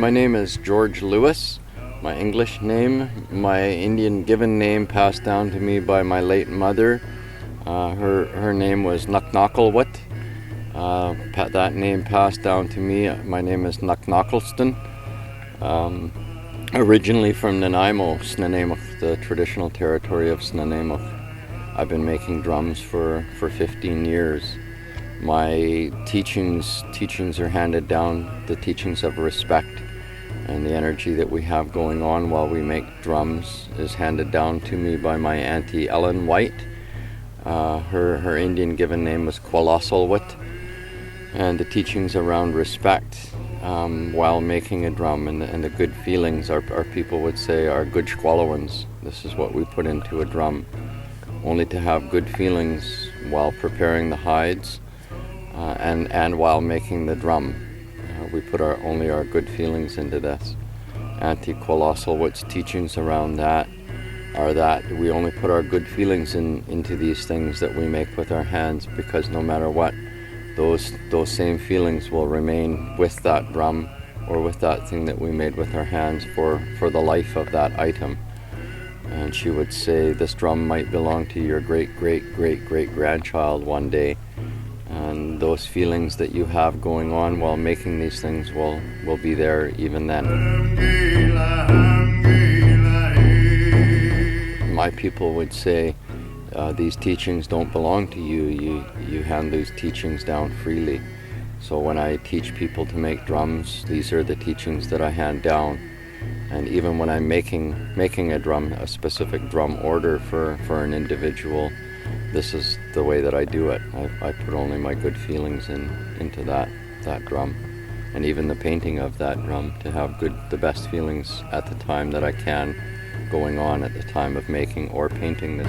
My name is George Lewis. My English name, my Indian given name passed down to me by my late mother. Her name was Nucknocklewut. That name passed down to me. My name is Nucknockleston. Originally from Nanaimo, Snuneymuxw, the traditional territory of Snuneymuxw. I've been making drums for 15 years. My teachings are handed down, the teachings of respect, and the energy that we have going on while we make drums is handed down to me by my Auntie Ellen White. Her Indian given name was Kwalasalwut, and the teachings around respect while making a drum and the good feelings, our people would say, are good squallowans. This is what we put into a drum. Only to have good feelings while preparing the hides and while making the drum. We put only our good feelings into this. Auntie Kwalasalwut's teachings around that are that we only put our good feelings into these things that we make with our hands, because no matter what, those same feelings will remain with that drum or with that thing that we made with our hands for the life of that item. And she would say, this drum might belong to your great-great-great-great-grandchild one day, and those feelings that you have going on while making these things will be there even then. My people would say, these teachings don't belong to you. You hand these teachings down freely. So when I teach people to make drums, these are the teachings that I hand down. And even when I'm making a drum, a specific drum order for an individual, this is the way that I do it. I put only my good feelings into that drum. And even the painting of that drum, to have the best feelings at the time that I can going on at the time of making or painting this.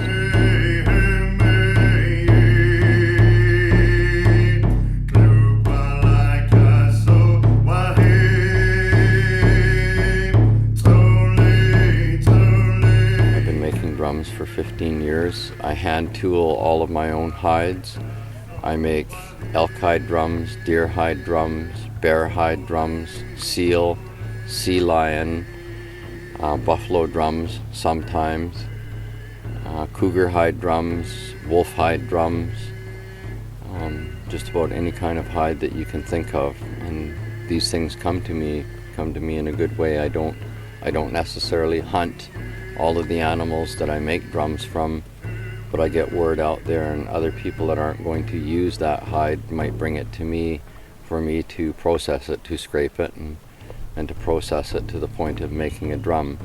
Drums for 15 years. I hand tool all of my own hides. I make elk hide drums, deer hide drums, bear hide drums, seal, sea lion, buffalo drums sometimes, cougar hide drums, wolf hide drums, just about any kind of hide that you can think of. And these things come to me in a good way. I don't necessarily hunt all of the animals that I make drums from, but I get word out there, and other people that aren't going to use that hide might bring it to me for me to process it, to scrape it, and to process it to the point of making a drum.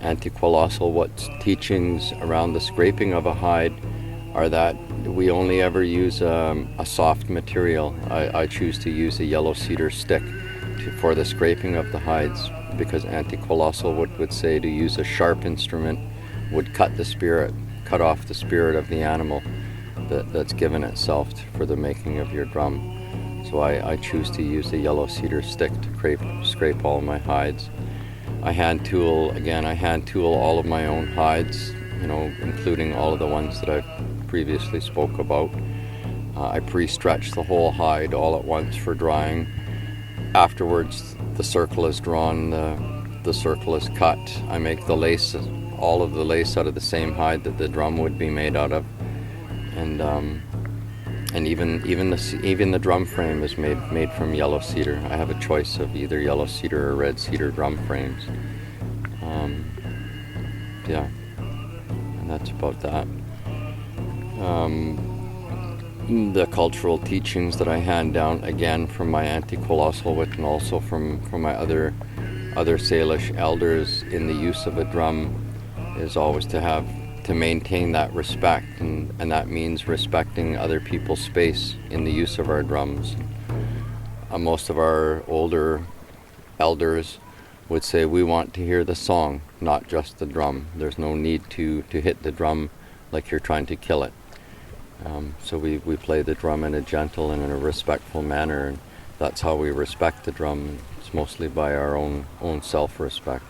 Auntie Kwalasalwut's teachings around the scraping of a hide are that we only ever use a soft material. I choose to use a yellow cedar stick for the scraping of the hides, because Auntie Kwalasalwut would say to use a sharp instrument would cut off the spirit of the animal that's given itself for the making of your drum. So I choose to use a yellow cedar stick to scrape all my hides. I hand tool all of my own hides, including all of the ones that I've previously spoke about. I pre-stretch the whole hide all at once for drying. Afterwards, the circle is drawn, the circle is cut. I make the lace, all of the lace out of the same hide that the drum would be made out of, and even the drum frame is made from yellow cedar. I have a choice of either yellow cedar or red cedar drum frames. And that's about that. The cultural teachings that I hand down, again from my Auntie Kwalasalwut and also from my other Salish elders in the use of a drum, is always to maintain that respect, and that means respecting other people's space in the use of our drums. Most of our older elders would say, we want to hear the song, not just the drum. There's no need to hit the drum like you're trying to kill it. So we play the drum in a gentle and in a respectful manner, and that's how we respect the drum. It's mostly by our own self-respect.